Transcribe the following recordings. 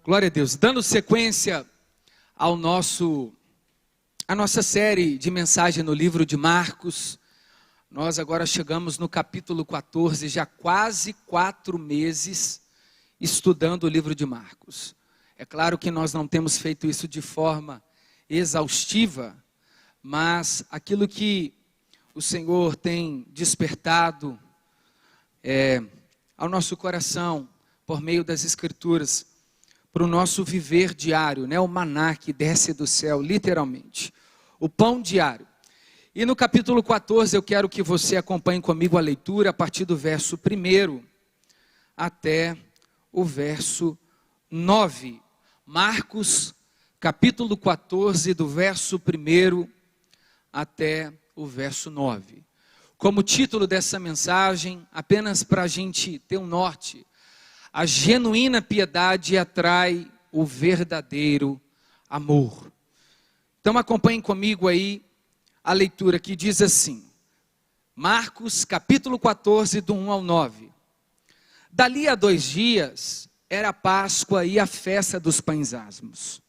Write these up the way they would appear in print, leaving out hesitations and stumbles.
Glória a Deus. Dando sequência à nossa série de mensagem no livro de Marcos, nós agora chegamos no capítulo 14, já quase 4 meses estudando o livro de Marcos. É claro que nós não temos feito isso de forma exaustiva, mas aquilo que o Senhor tem despertado ao nosso coração, por meio das Escrituras, para o nosso viver diário, né? O maná que desce do céu, literalmente, o pão diário. E no capítulo 14 eu quero que você acompanhe comigo a leitura a partir do verso 1 até o verso 9. Marcos, capítulo 14, do verso 1 até o verso 9. Como título dessa mensagem, apenas para a gente ter um norte: a genuína piedade atrai o verdadeiro amor. Então acompanhem comigo aí a leitura que diz assim, Marcos capítulo 14, do 1 ao 9. Dali a 2 dias era a Páscoa e a festa dos pães asmos.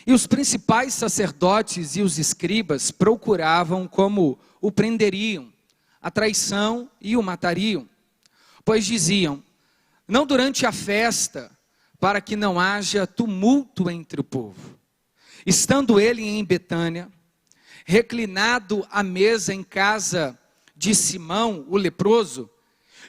E os principais sacerdotes e os escribas procuravam como o prenderiam, a traição e o matariam. Pois diziam: não durante a festa, para que não haja tumulto entre o povo. Estando ele em Betânia, reclinado à mesa em casa de Simão, o leproso,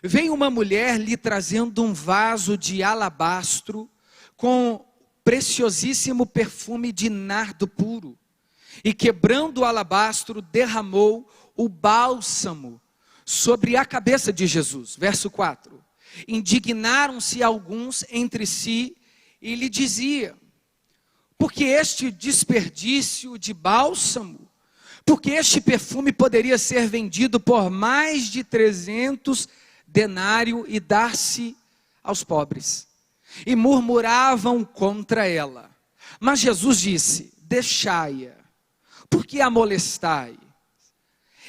veio uma mulher lhe trazendo um vaso de alabastro com preciosíssimo perfume de nardo puro. E quebrando o alabastro, derramou o bálsamo sobre a cabeça de Jesus. Verso 4. Indignaram-se alguns entre si e lhe diziam: por que este desperdício de bálsamo? Porque este perfume poderia ser vendido por mais de 300 denários e dar-se aos pobres. E murmuravam contra ela. Mas Jesus disse: deixai-a, porque a molestai?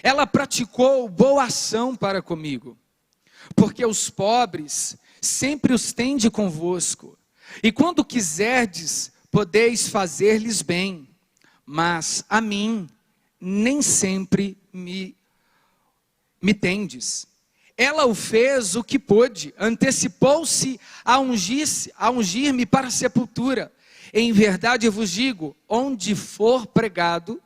Ela praticou boa ação para comigo. Porque os pobres sempre os tende convosco, e quando quiserdes, podeis fazer-lhes bem, mas a mim nem sempre me tendes. Ela o fez o que pôde, antecipou-se a ungir-me para a sepultura. Em verdade eu vos digo, onde for pregado,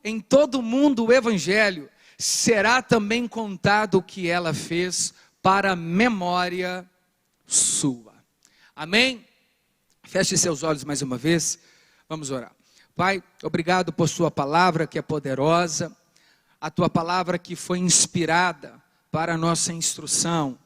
em todo o mundo o evangelho, será também contado o que ela fez para memória sua. Amém? Feche seus olhos mais uma vez, vamos orar. Pai, obrigado por sua palavra que é poderosa, a tua palavra que foi inspirada para a nossa instrução,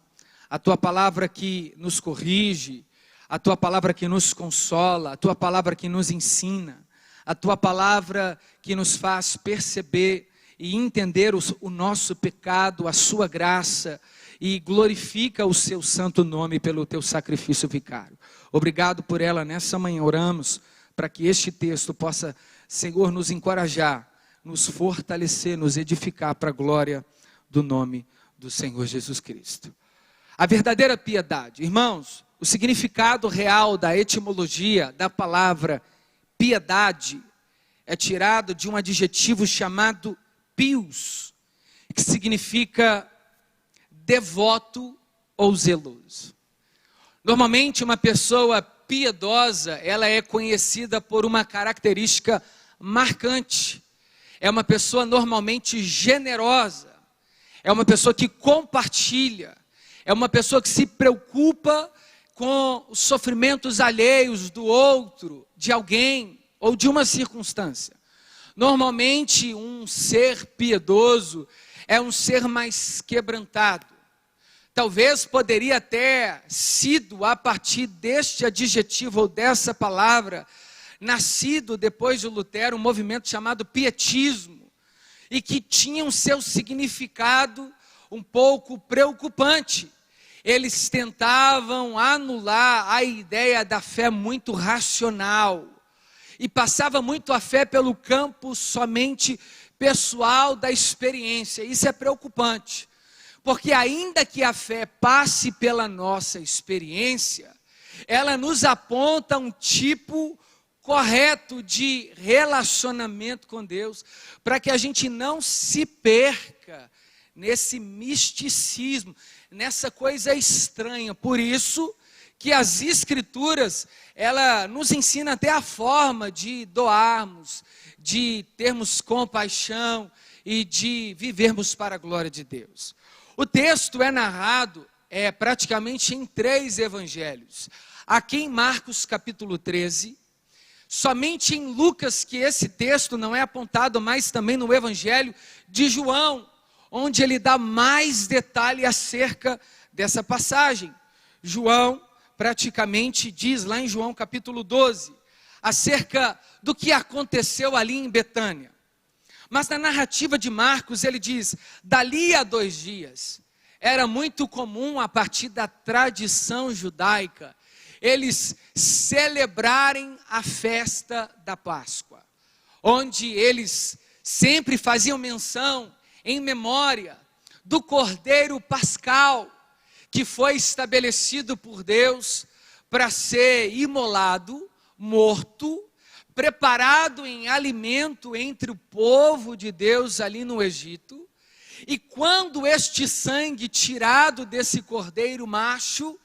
a tua palavra que nos corrige, a tua palavra que nos consola, a tua palavra que nos ensina, a tua palavra que nos faz perceber e entender o nosso pecado, a sua graça, e glorifica o seu santo nome pelo teu sacrifício vicário. Obrigado por ela nessa manhã, oramos para que este texto possa, Senhor, nos encorajar, nos fortalecer, nos edificar para a glória do nome do Senhor Jesus Cristo. A verdadeira piedade, irmãos, o significado real da etimologia da palavra piedade é tirado de um adjetivo chamado pius, que significa devoto ou zeloso. Normalmente uma pessoa piedosa, ela é conhecida por uma característica marcante. É uma pessoa normalmente generosa, é uma pessoa que compartilha, é uma pessoa que se preocupa com os sofrimentos alheios do outro, de alguém ou de uma circunstância. Normalmente um ser piedoso é um ser mais quebrantado. Talvez poderia ter sido a partir deste adjetivo ou dessa palavra, nascido depois de Lutero, um movimento chamado pietismo, e que tinha um seu significado um pouco preocupante. Eles tentavam anular a ideia da fé muito racional, e passava muito a fé pelo campo somente pessoal da experiência. Isso é preocupante, porque ainda que a fé passe pela nossa experiência, ela nos aponta um tipo correto de relacionamento com Deus, para que a gente não se perca nesse misticismo, nessa coisa estranha. Por isso que as Escrituras, ela nos ensina até a forma de doarmos, de termos compaixão e de vivermos para a glória de Deus. O texto é narrado praticamente em 3 evangelhos. Aqui em Marcos capítulo 13, somente em Lucas que esse texto não é apontado, mas também no evangelho de João, onde ele dá mais detalhe acerca dessa passagem. João praticamente diz lá em João capítulo 12, acerca do que aconteceu ali em Betânia. Mas na narrativa de Marcos ele diz, dali a 2 dias, era muito comum a partir da tradição judaica, eles celebrarem a festa da Páscoa, onde eles sempre faziam menção em memória do Cordeiro Pascal, que foi estabelecido por Deus para ser imolado, morto, preparado em alimento entre o povo de Deus ali no Egito. E quando este sangue tirado desse cordeiro macho,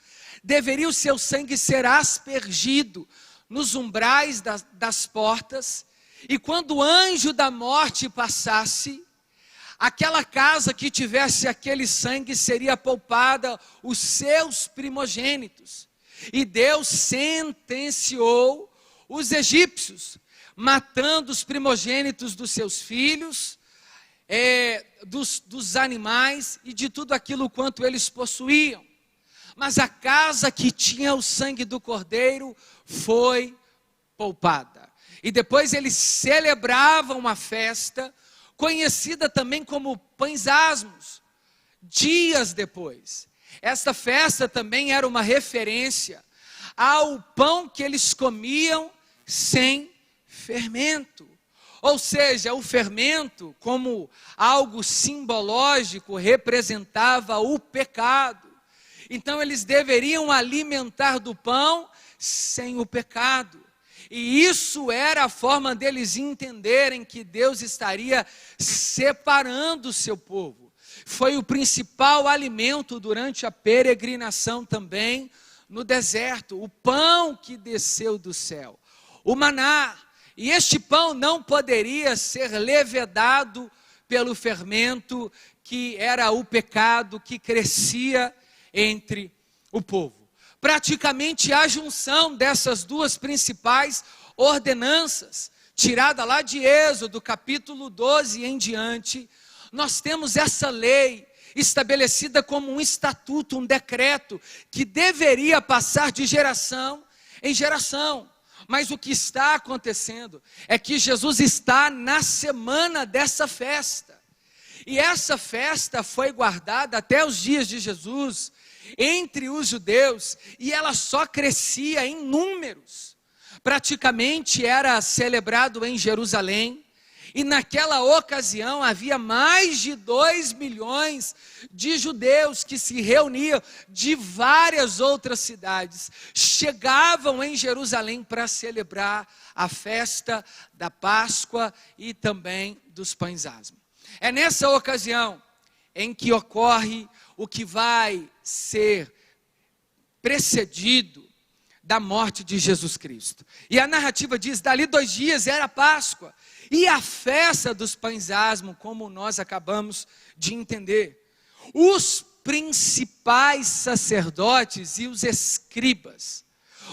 deveria o seu sangue ser aspergido nos umbrais das portas, e quando o anjo da morte passasse, aquela casa que tivesse aquele sangue seria poupada os seus primogênitos. E Deus sentenciou os egípcios, matando os primogênitos dos seus filhos, dos animais e de tudo aquilo quanto eles possuíam. Mas a casa que tinha o sangue do cordeiro foi poupada. E depois eles celebravam uma festa, conhecida também como Pães Asmos, dias depois. Esta festa também era uma referência ao pão que eles comiam sem fermento. Ou seja, o fermento, como algo simbológico, representava o pecado. Então eles deveriam alimentar do pão sem o pecado. E isso era a forma deles entenderem que Deus estaria separando o seu povo. Foi o principal alimento durante a peregrinação também no deserto, o pão que desceu do céu, o maná. E este pão não poderia ser levedado pelo fermento, que era o pecado que crescia entre o povo. Praticamente a junção dessas 2 principais ordenanças, tirada lá de Êxodo, capítulo 12 em diante, nós temos essa lei estabelecida como um estatuto, um decreto, que deveria passar de geração em geração. Mas o que está acontecendo é que Jesus está na semana dessa festa. E essa festa foi guardada até os dias de Jesus entre os judeus, e ela só crescia em números. Praticamente era celebrado em Jerusalém, e naquela ocasião havia mais de 2 milhões de judeus que se reuniam de várias outras cidades, chegavam em Jerusalém para celebrar a festa da Páscoa e também dos Pães Asmos. É nessa ocasião em que ocorre o que vai ser precedido da morte de Jesus Cristo. E a narrativa diz, dali 2 dias era a Páscoa, e a festa dos Pães Asmos, como nós acabamos de entender. Os principais sacerdotes e os escribas.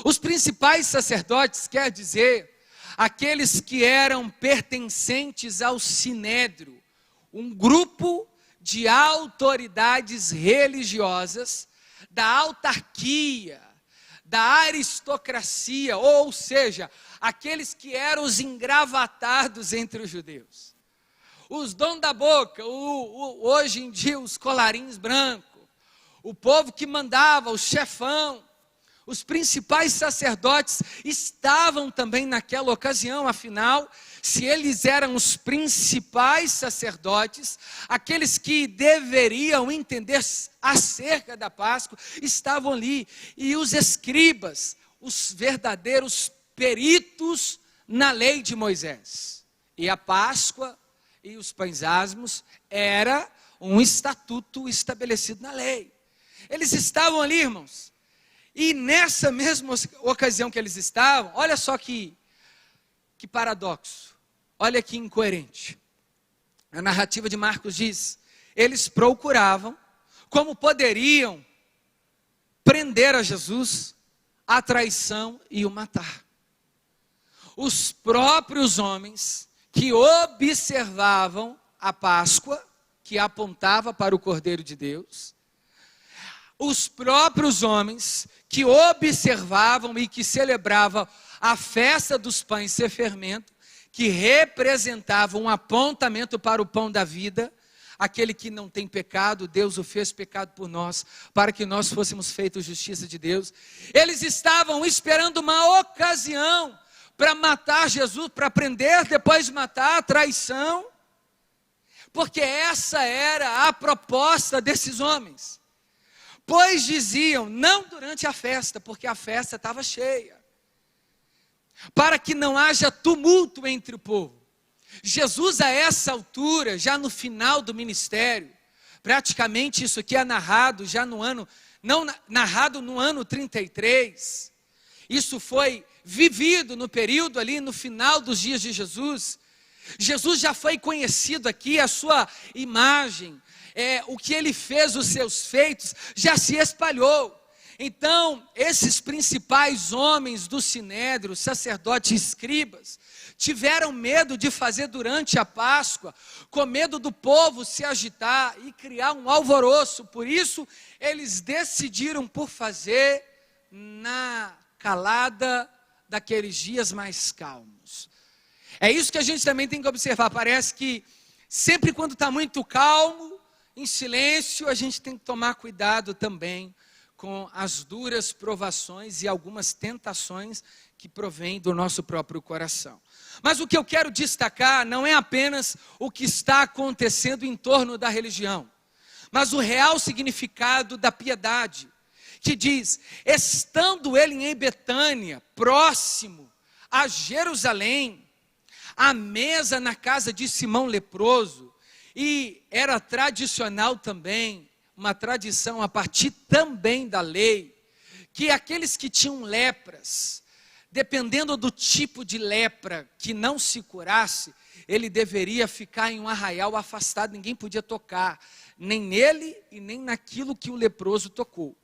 Os principais sacerdotes quer dizer aqueles que eram pertencentes ao Sinédrio, um grupo de autoridades religiosas, da autarquia, da aristocracia, ou seja, aqueles que eram os engravatados entre os judeus. Os dom da boca, hoje em dia os colarinhos brancos, o povo que mandava, o chefão, Os principais sacerdotes estavam também naquela ocasião, afinal, se eles eram os principais sacerdotes, aqueles que deveriam entender acerca da Páscoa, estavam ali. E os escribas, os verdadeiros peritos na lei de Moisés. E a Páscoa e os pães asmos era um estatuto estabelecido na lei. Eles estavam ali, irmãos. E nessa mesma ocasião que eles estavam, olha só que paradoxo, olha que incoerente. A narrativa de Marcos diz, eles procuravam como poderiam prender a Jesus, a traição e o matar. Os próprios homens que observavam a Páscoa, que apontava para o Cordeiro de Deus, os próprios homens que observavam e que celebravam a festa dos pães sem fermento, que representava um apontamento para o pão da vida, aquele que não tem pecado, Deus o fez pecado por nós, para que nós fôssemos feitos justiça de Deus. Eles estavam esperando uma ocasião para matar Jesus, para prender, depois matar, a traição, porque essa era a proposta desses homens. Pois diziam, não durante a festa, porque a festa estava cheia, para que não haja tumulto entre o povo. Jesus a essa altura, já no final do ministério, praticamente isso aqui é narrado já no ano, não narrado no ano 33, isso foi vivido no período ali no final dos dias de Jesus. Jesus já foi conhecido aqui, a sua imagem, o que ele fez, os seus feitos, já se espalhou. Então, esses principais homens do Sinédrio, sacerdotes e escribas, tiveram medo de fazer durante a Páscoa, com medo do povo se agitar e criar um alvoroço. Por isso, eles decidiram por fazer na calada daqueles dias mais calmos. É isso que a gente também tem que observar. Parece que sempre quando está muito calmo, em silêncio, a gente tem que tomar cuidado também com as duras provações e algumas tentações que provêm do nosso próprio coração. Mas o que eu quero destacar não é apenas o que está acontecendo em torno da religião, mas o real significado da piedade, que diz, estando ele em Betânia, próximo a Jerusalém, à mesa na casa de Simão leproso, e era tradicional também, uma tradição a partir também da lei, que aqueles que tinham lepras, dependendo do tipo de lepra que não se curasse, ele deveria ficar em um arraial afastado, ninguém podia tocar, nem nele e nem naquilo que o leproso tocou.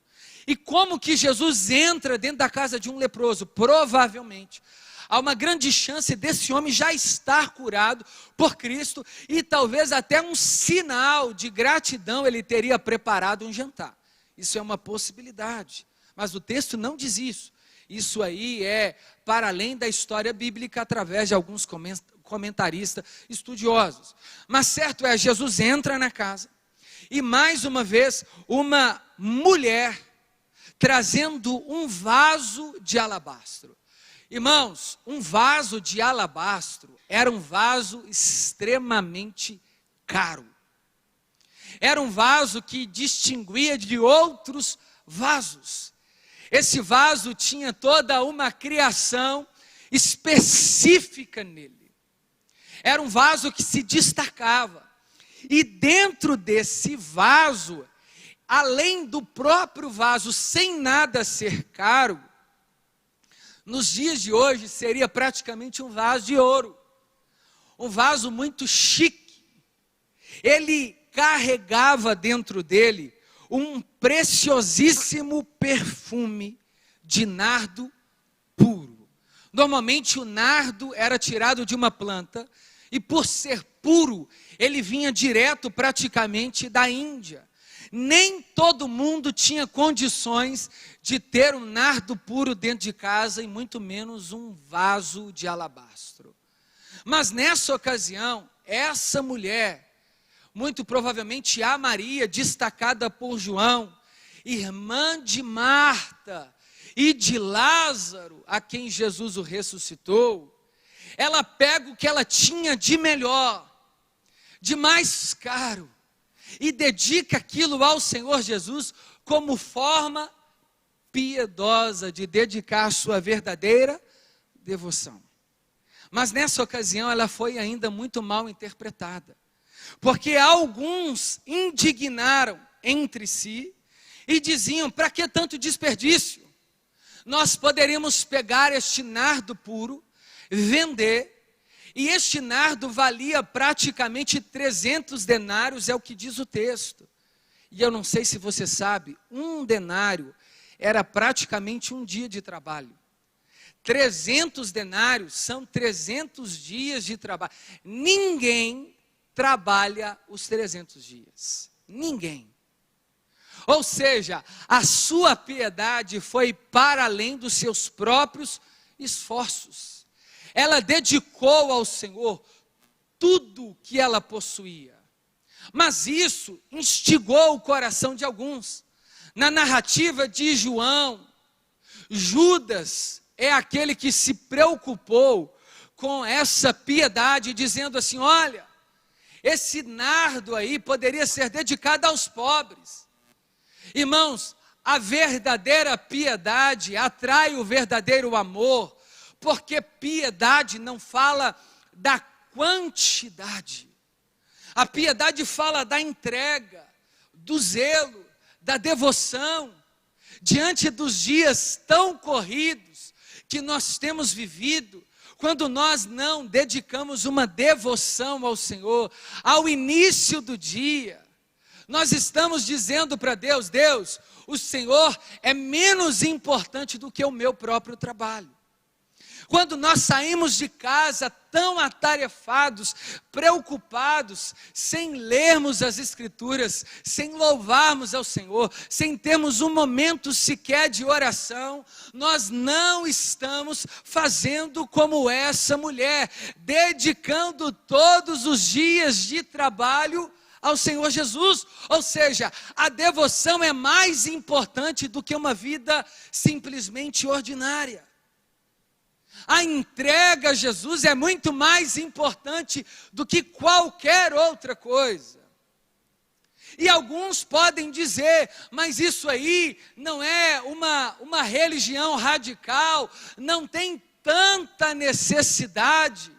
E como que Jesus entra dentro da casa de um leproso? Provavelmente há uma grande chance desse homem já estar curado por Cristo e talvez até um sinal de gratidão ele teria preparado um jantar. Isso é uma possibilidade, mas o texto não diz isso. Isso aí é para além da história bíblica através de alguns comentaristas estudiosos. Mas certo é, Jesus entra na casa e mais uma vez uma mulher trazendo um vaso de alabastro. Irmãos, um vaso de alabastro era um vaso extremamente caro. Era um vaso que distinguia de outros vasos. Esse vaso tinha toda uma criação específica nele. Era um vaso que se destacava. E dentro desse vaso, além do próprio vaso, sem nada ser caro, nos dias de hoje seria praticamente um vaso de ouro, um vaso muito chique. Ele carregava dentro dele um preciosíssimo perfume de nardo puro. Normalmente o nardo era tirado de uma planta e por ser puro, ele vinha direto praticamente da Índia. Nem todo mundo tinha condições de ter um nardo puro dentro de casa e muito menos um vaso de alabastro. Mas nessa ocasião, essa mulher, muito provavelmente a Maria, destacada por João, irmã de Marta e de Lázaro, a quem Jesus o ressuscitou, ela pega o que ela tinha de melhor, de mais caro, e dedica aquilo ao Senhor Jesus como forma piedosa de dedicar a sua verdadeira devoção. Mas nessa ocasião ela foi ainda muito mal interpretada, porque alguns indignaram entre si e diziam: para que tanto desperdício? Nós poderíamos pegar este nardo puro, vender, e este nardo valia praticamente 300 denários, é o que diz o texto. E eu não sei se você sabe, um denário era praticamente um dia de trabalho. 300 denários são 300 dias de trabalho. Ninguém trabalha os 300 dias. Ninguém. Ou seja, a sua piedade foi para além dos seus próprios esforços. Ela dedicou ao Senhor tudo que ela possuía. Mas isso instigou o coração de alguns. Na narrativa de João, Judas é aquele que se preocupou com essa piedade, dizendo assim: olha, esse nardo aí poderia ser dedicado aos pobres. Irmãos, a verdadeira piedade atrai o verdadeiro amor, porque piedade não fala da quantidade. A piedade fala da entrega, do zelo, da devoção. Diante dos dias tão corridos que nós temos vivido, quando nós não dedicamos uma devoção ao Senhor, ao início do dia, nós estamos dizendo para Deus: Deus, o Senhor é menos importante do que o meu próprio trabalho. Quando nós saímos de casa tão atarefados, preocupados, sem lermos as Escrituras, sem louvarmos ao Senhor, sem termos um momento sequer de oração, nós não estamos fazendo como essa mulher, dedicando todos os dias de trabalho ao Senhor Jesus. Ou seja, a devoção é mais importante do que uma vida simplesmente ordinária. A entrega a Jesus é muito mais importante do que qualquer outra coisa. E alguns podem dizer: mas isso aí não é uma religião radical, não tem tanta necessidade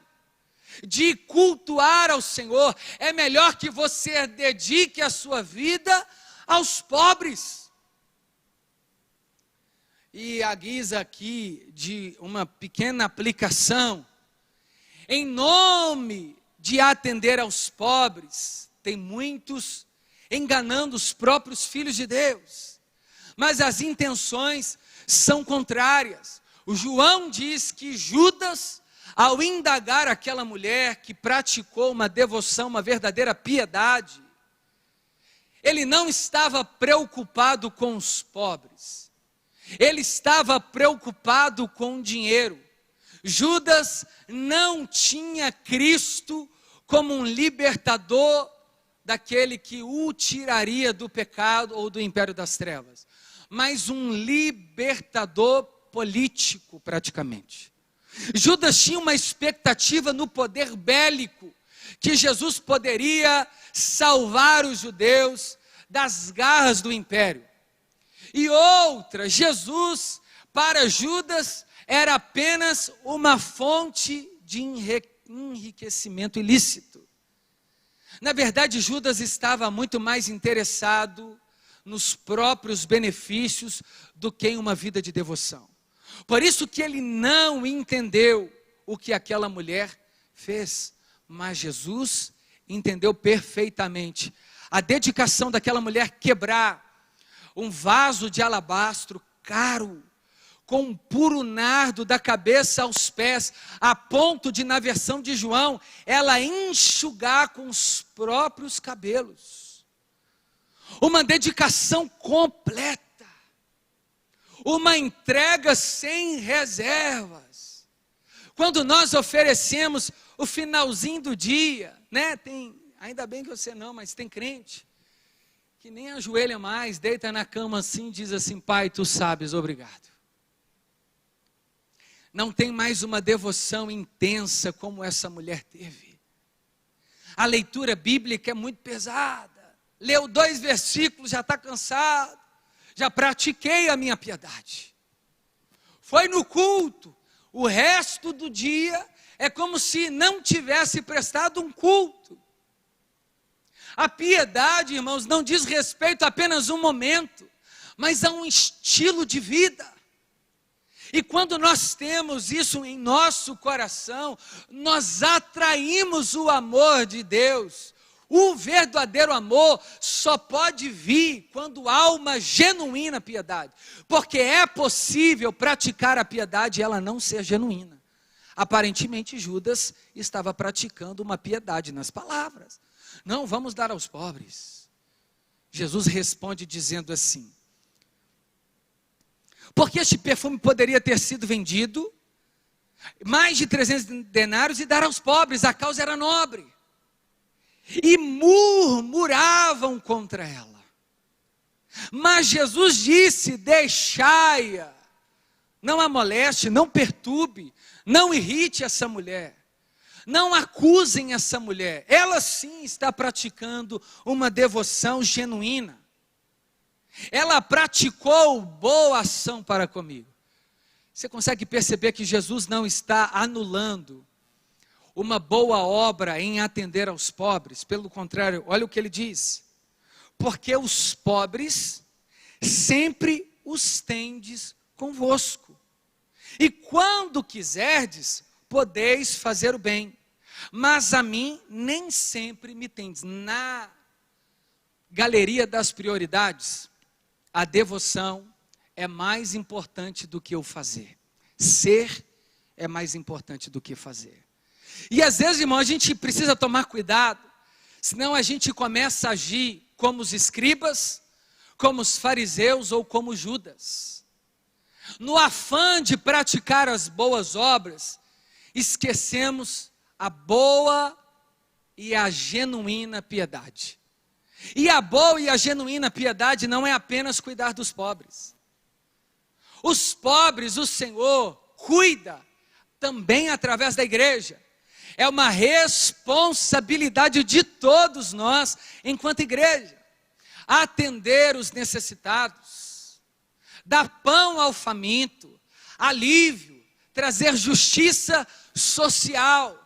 de cultuar ao Senhor, é melhor que você dedique a sua vida aos pobres. E a guisa aqui de uma pequena aplicação, em nome de atender aos pobres, tem muitos enganando os próprios filhos de Deus, mas as intenções são contrárias. O João diz que Judas, ao indagar aquela mulher que praticou uma devoção, uma verdadeira piedade, ele não estava preocupado com os pobres, ele estava preocupado com o dinheiro. Judas não tinha Cristo como um libertador daquele que o tiraria do pecado ou do império das trevas, mas um libertador político praticamente. Judas tinha uma expectativa no poder bélico, que Jesus poderia salvar os judeus das garras do império. E outra, Jesus, para Judas, era apenas uma fonte de enriquecimento ilícito. Na verdade, Judas estava muito mais interessado nos próprios benefícios do que em uma vida de devoção. Por isso que ele não entendeu o que aquela mulher fez, mas Jesus entendeu perfeitamente. A dedicação daquela mulher quebrar um vaso de alabastro caro, com um puro nardo da cabeça aos pés, a ponto de, na versão de João, ela enxugar com os próprios cabelos. Uma dedicação completa, uma entrega sem reservas. Quando nós oferecemos o finalzinho do dia, né? Ainda bem que você não, mas tem crente que nem ajoelha mais, deita na cama assim, diz assim: Pai, tu sabes, obrigado. Não tem mais uma devoção intensa como essa mulher teve. A leitura bíblica é muito pesada. Leu 2 versículos, já está cansado. Já pratiquei a minha piedade. Foi no culto. O resto do dia é como se não tivesse prestado um culto. A piedade, irmãos, não diz respeito a apenas um momento, mas a um estilo de vida. E quando nós temos isso em nosso coração, nós atraímos o amor de Deus. O verdadeiro amor só pode vir quando há uma genuína piedade. Porque é possível praticar a piedade e ela não ser genuína. Aparentemente Judas estava praticando uma piedade nas palavras. Não, vamos dar aos pobres. Jesus responde dizendo assim: porque este perfume poderia ter sido vendido, mais de 300 denários, e dar aos pobres, a causa era nobre. E murmuravam contra ela. Mas Jesus disse: deixai-a, não a moleste, não perturbe, não irrite essa mulher. Não acusem essa mulher, ela sim está praticando uma devoção genuína. Ela praticou boa ação para comigo. Você consegue perceber que Jesus não está anulando uma boa obra em atender aos pobres? Pelo contrário, olha o que ele diz: porque os pobres sempre os tendes convosco, e quando quiserdes, podeis fazer o bem, mas a mim nem sempre me tendes. Na galeria das prioridades, a devoção é mais importante do que o fazer. Ser é mais importante do que fazer. E às vezes, irmão, a gente precisa tomar cuidado, senão a gente começa a agir como os escribas, como os fariseus ou como Judas. No afã de praticar as boas obras, esquecemos a boa e a genuína piedade. E a boa e a genuína piedade não é apenas cuidar dos pobres. Os pobres, o Senhor cuida também através da igreja. É uma responsabilidade de todos nós, enquanto igreja, atender os necessitados, dar pão ao faminto, alívio, trazer justiça social.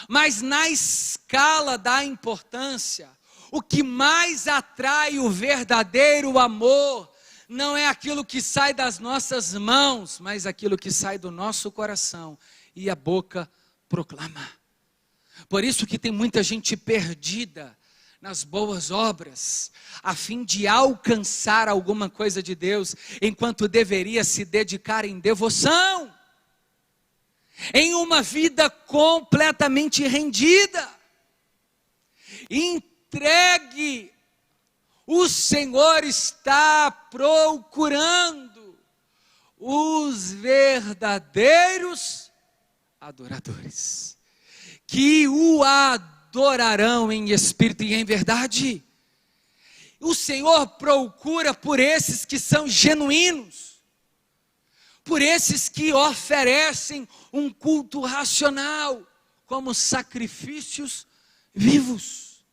Mas na escala da importância, o que mais atrai o verdadeiro amor não é aquilo que sai das nossas mãos, mas aquilo que sai do nosso coração e a boca proclama. Por isso que tem muita gente perdida nas boas obras, a fim de alcançar alguma coisa de Deus, enquanto deveria se dedicar em devoção, em uma vida completamente rendida, entregue. O Senhor está procurando os verdadeiros adoradores, que o adorarão em espírito e em verdade. O Senhor procura por esses que são genuínos, por esses que oferecem um culto racional, como sacrifícios vivos.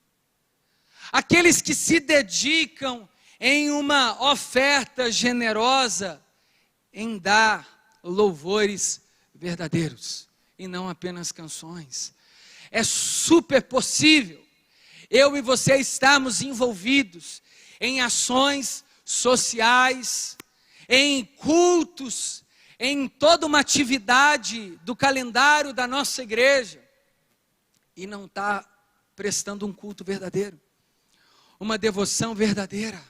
Aqueles que se dedicam em uma oferta generosa, em dar louvores verdadeiros, e não apenas canções. É super possível eu e você estarmos envolvidos em ações sociais, em cultos, em toda uma atividade do calendário da nossa igreja, e não está prestando um culto verdadeiro, uma devoção verdadeira.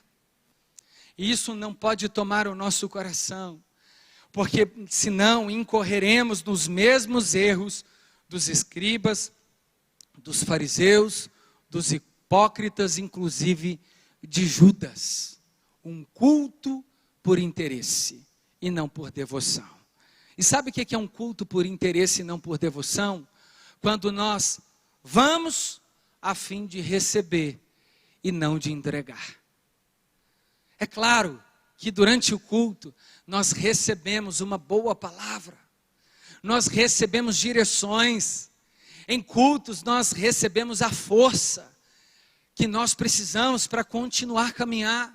E isso não pode tomar o nosso coração, porque senão incorreremos nos mesmos erros dos escribas, dos fariseus, dos hipócritas, inclusive de Judas. Um culto por interesse e não por devoção. E sabe o que é um culto por interesse e não por devoção? Quando nós vamos a fim de receber e não de entregar. É claro que durante o culto nós recebemos uma boa palavra, nós recebemos direções, em cultos nós recebemos a força que nós precisamos para continuar a caminhar.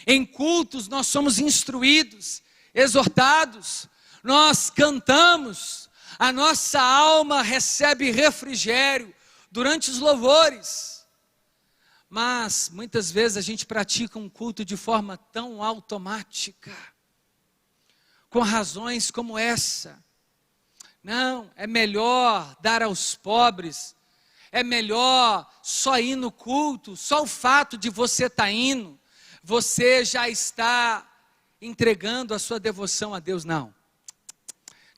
Em cultos nós somos instruídos, exortados, nós cantamos, a nossa alma recebe refrigério durante os louvores. Mas muitas vezes a gente pratica um culto de forma tão automática, com razões como essa. Não, é melhor dar aos pobres, é melhor só ir no culto, só o fato de você estar indo, você já está entregando a sua devoção a Deus. Não,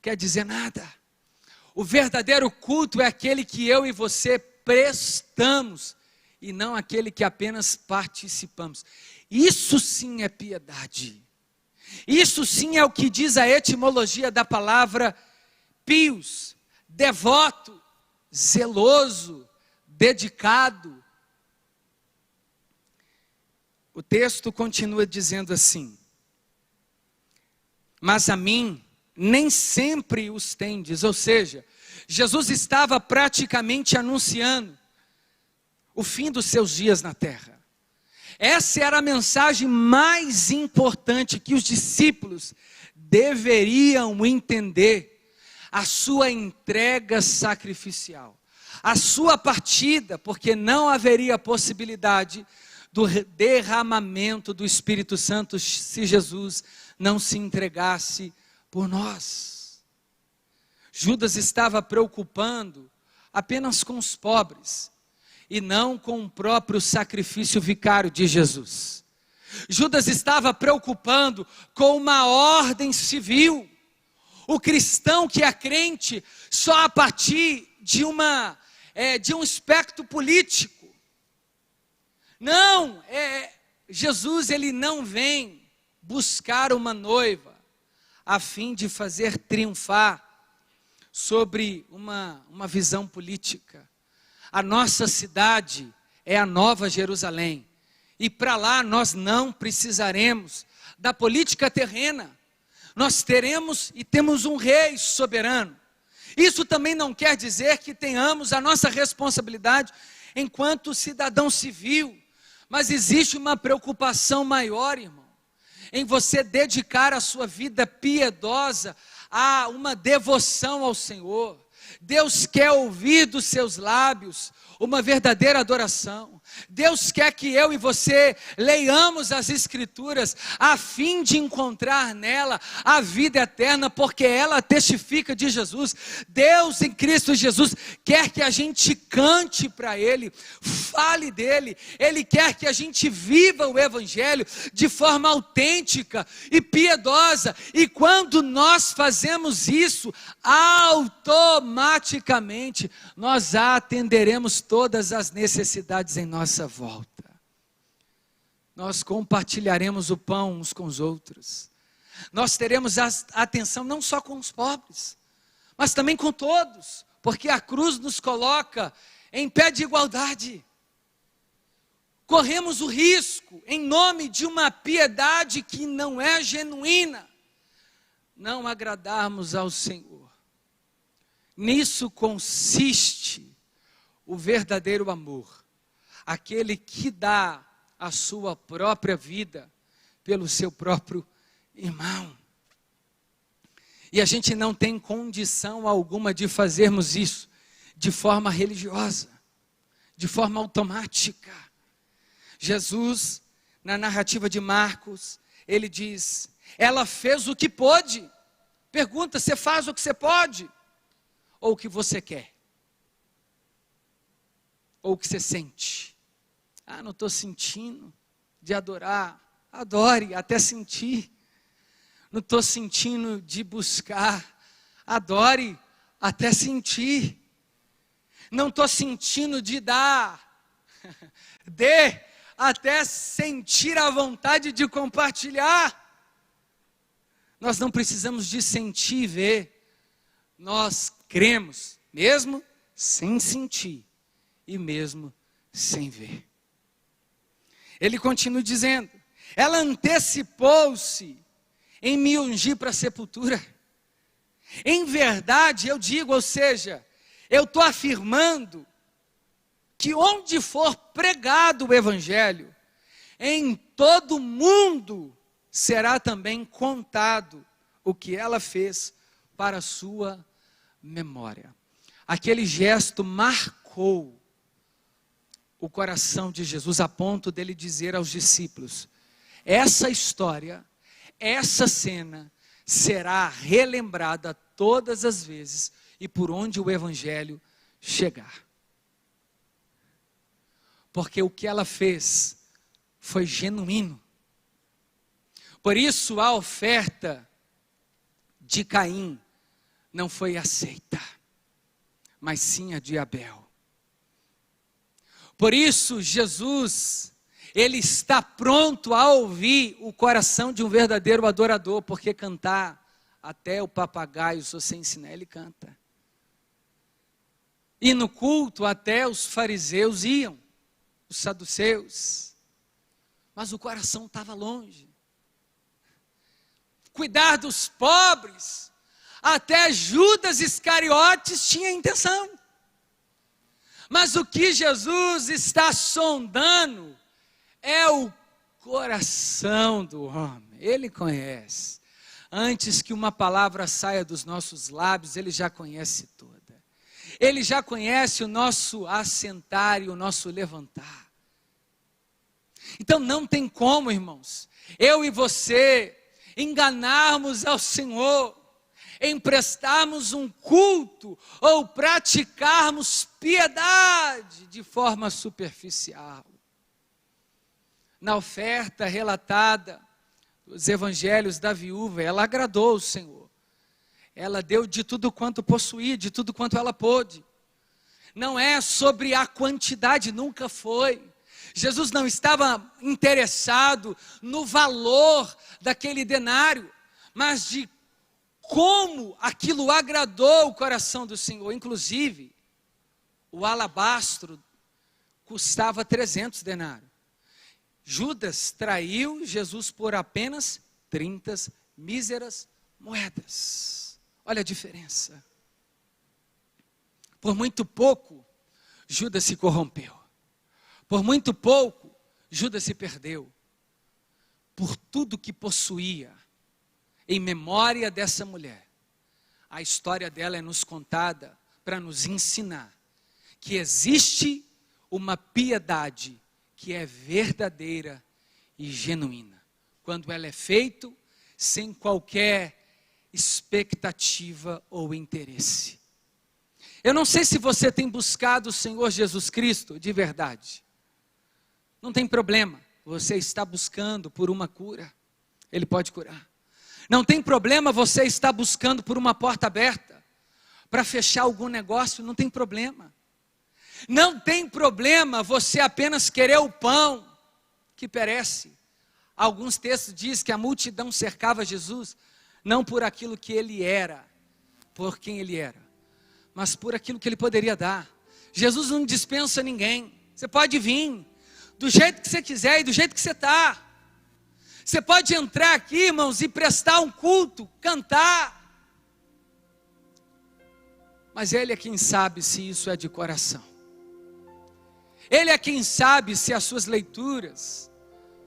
quer dizer nada. O verdadeiro culto é aquele que eu e você prestamos, e não aquele que apenas participamos. Isso sim é piedade. Isso sim é o que diz a etimologia da palavra pios, devoto, zeloso, dedicado. O texto continua dizendo assim: mas a mim nem sempre os tendes. Ou seja, Jesus estava praticamente anunciando o fim dos seus dias na terra. Essa era a mensagem mais importante que os discípulos deveriam entender: a sua entrega sacrificial, a sua partida, porque não haveria possibilidade do derramamento do Espírito Santo se Jesus não se entregasse por nós. Judas estava preocupando apenas com os pobres e não com o próprio sacrifício vicário de Jesus. Judas estava preocupando com uma ordem civil. O cristão que é crente só a partir de um espectro político. Não, Jesus ele não vem buscar uma noiva a fim de fazer triunfar sobre uma visão política. A nossa cidade é a Nova Jerusalém, e para lá nós não precisaremos da política terrena. Nós teremos e temos um rei soberano. Isso também não quer dizer que tenhamos a nossa responsabilidade enquanto cidadão civil, mas existe uma preocupação maior, irmão, em você dedicar a sua vida piedosa a uma devoção ao Senhor. Deus quer ouvir dos seus lábios uma verdadeira adoração. Deus quer que eu e você leiamos as Escrituras a fim de encontrar nela a vida eterna, porque ela testifica de Jesus. Deus em Cristo Jesus quer que a gente cante para Ele, fale dEle. Ele quer que a gente viva o Evangelho de forma autêntica e piedosa. E quando nós fazemos isso, automaticamente nós atenderemos todas as necessidades em nossa volta. Nós compartilharemos o pão uns com os outros. Nós teremos atenção não só com os pobres, mas também com todos, porque a cruz nos coloca em pé de igualdade. Corremos o risco, em nome de uma piedade que não é genuína, não agradarmos ao Senhor. Nisso consiste o verdadeiro amor, aquele que dá a sua própria vida pelo seu próprio irmão. E a gente não tem condição alguma de fazermos isso de forma religiosa, de forma automática. Jesus, na narrativa de Marcos, ele diz: ela fez o que pôde. Pergunta: você faz o que você pode? Ou o que você quer? Ou o que você sente? Ah, não estou sentindo de adorar. Adore até sentir. Não estou sentindo de buscar. Adore até sentir. Não estou sentindo de dar. Dê até sentir a vontade de compartilhar. Nós não precisamos de sentir e ver. Nós cremos, mesmo sem sentir e mesmo sem ver. Ele continua dizendo: ela antecipou-se em me ungir para a sepultura. Em verdade, eu digo, ou seja, eu estou afirmando que onde for pregado o Evangelho, em todo mundo será também contado o que ela fez para a sua memória. Aquele gesto marcou o coração de Jesus a ponto dele dizer aos discípulos: essa história, essa cena será relembrada todas as vezes e por onde o Evangelho chegar. Porque o que ela fez foi genuíno. Por isso a oferta de Caim não foi aceita, mas sim a de Abel. Por isso Jesus, ele está pronto a ouvir o coração de um verdadeiro adorador, porque cantar, até o papagaio, se você ensinar, ele canta. E no culto até os fariseus iam, os saduceus, mas o coração estava longe. Cuidar dos pobres, até Judas Iscariotes tinha intenção. Mas o que Jesus está sondando é o coração do homem. Ele conhece. Antes que uma palavra saia dos nossos lábios, ele já conhece toda. Ele já conhece o nosso assentar e o nosso levantar. Então não tem como, irmãos, eu e você enganarmos ao Senhor, emprestarmos um culto ou praticarmos piedade de forma superficial. Na oferta relatada dos evangelhos da viúva, ela agradou o Senhor. Ela deu de tudo quanto possuía, de tudo quanto ela pôde. Não é sobre a quantidade, nunca foi. Jesus não estava interessado no valor daquele denário, mas de como aquilo agradou o coração do Senhor. Inclusive, o alabastro custava 300 denários. Judas traiu Jesus por apenas 30 míseras moedas. Olha a diferença. Por muito pouco, Judas se corrompeu. Por muito pouco, Judas se perdeu. Por tudo que possuía, em memória dessa mulher, a história dela é nos contada para nos ensinar que existe uma piedade que é verdadeira e genuína, quando ela é feita sem qualquer expectativa ou interesse. Eu não sei se você tem buscado o Senhor Jesus Cristo de verdade. Não tem problema, você está buscando por uma cura, Ele pode curar. Não tem problema você estar buscando por uma porta aberta, para fechar algum negócio, não tem problema. Não tem problema você apenas querer o pão que perece. Alguns textos dizem que a multidão cercava Jesus, não por aquilo que ele era, por quem ele era, mas por aquilo que ele poderia dar. Jesus não dispensa ninguém. Você pode vir do jeito que você quiser e do jeito que você está. Você pode entrar aqui, irmãos, e prestar um culto, cantar. Mas Ele é quem sabe se isso é de coração. Ele é quem sabe se as suas leituras,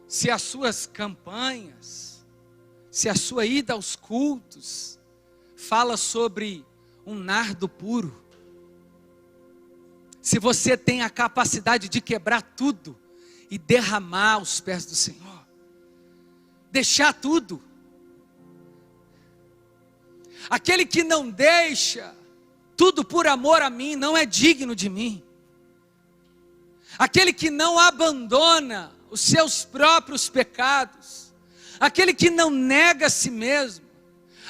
se as suas campanhas, se a sua ida aos cultos, fala sobre um nardo puro. Se você tem a capacidade de quebrar tudo e derramar aos pés do Senhor. Deixar tudo. Aquele que não deixa tudo por amor a mim, não é digno de mim. Aquele que não abandona os seus próprios pecados, aquele que não nega a si mesmo,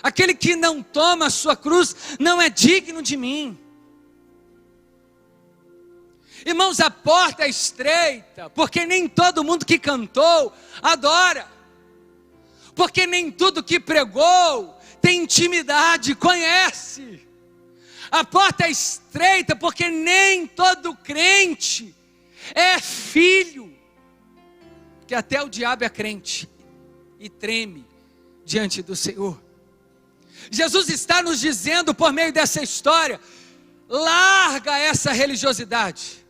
aquele que não toma a sua cruz, não é digno de mim. Irmãos, a porta é estreita, porque nem todo mundo que cantou adora. Porque nem tudo que pregou tem intimidade, conhece. A porta é estreita porque nem todo crente é filho. Porque até o diabo é crente e treme diante do Senhor. Jesus está nos dizendo por meio dessa história: larga essa religiosidade.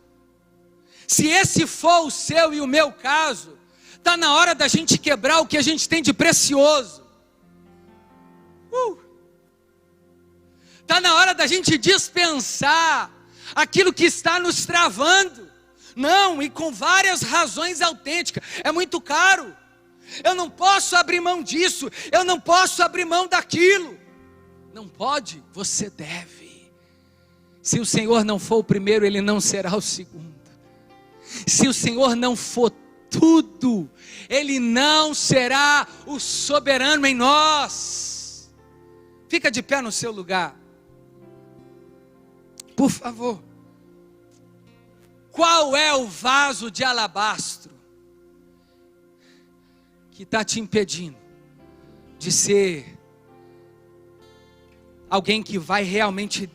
Se esse for o seu e o meu caso, está na hora da gente quebrar o que a gente tem de precioso. Está na hora da gente dispensar aquilo que está nos travando. Não, e com várias razões autênticas. É muito caro. Eu não posso abrir mão disso. Eu não posso abrir mão daquilo. Não pode, você deve. Se o Senhor não for o primeiro, Ele não será o segundo. Se o Senhor não for tudo, Ele não será o soberano em nós. Fica de pé no seu lugar, por favor. Qual é o vaso de alabastro que está te impedindo de ser alguém que vai realmente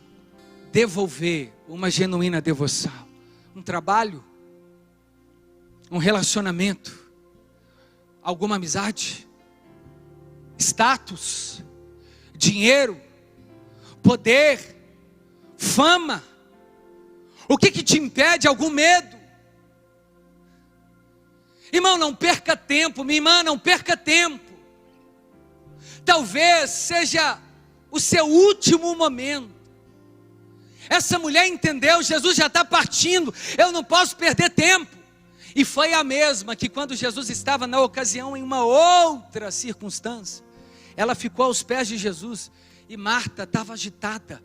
devolver uma genuína devoção? Um trabalho? Um relacionamento? Alguma amizade? Status? Dinheiro? Poder? Fama? O que te impede? Algum medo? Irmão, não perca tempo. Minha irmã, não perca tempo. Talvez seja o seu último momento. Essa mulher entendeu, Jesus já está partindo, eu não posso perder tempo. E foi a mesma que quando Jesus estava na ocasião em uma outra circunstância, ela ficou aos pés de Jesus, e Marta estava agitada,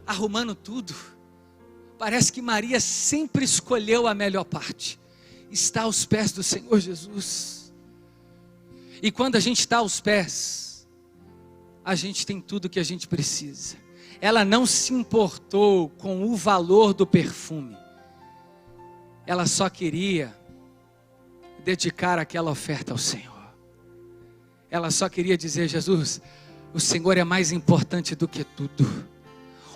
arrumando tudo. Parece que Maria sempre escolheu a melhor parte, está aos pés do Senhor Jesus. E quando a gente está aos pés, a gente tem tudo que a gente precisa. Ela não se importou com o valor do perfume, ela só queria dedicar aquela oferta ao Senhor. Ela só queria dizer: Jesus, o Senhor é mais importante do que tudo.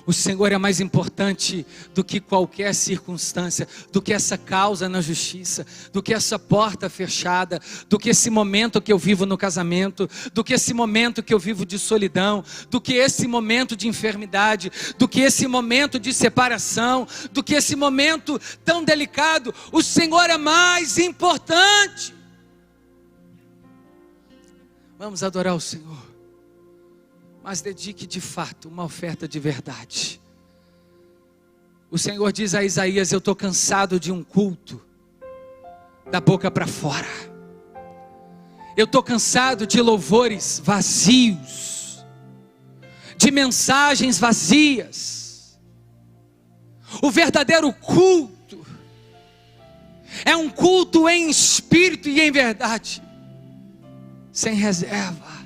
O Senhor é mais importante do que qualquer circunstância, do que essa causa na justiça, do que essa porta fechada, do que esse momento que eu vivo no casamento, do que esse momento que eu vivo de solidão, do que esse momento de enfermidade, do que esse momento de separação, do que esse momento tão delicado. O Senhor é mais importante. Vamos adorar o Senhor, mas dedique de fato uma oferta de verdade. O Senhor diz a Isaías: eu estou cansado de um culto da boca para fora. Eu estou cansado de louvores vazios, de mensagens vazias. O verdadeiro culto é um culto em espírito e em verdade, sem reserva.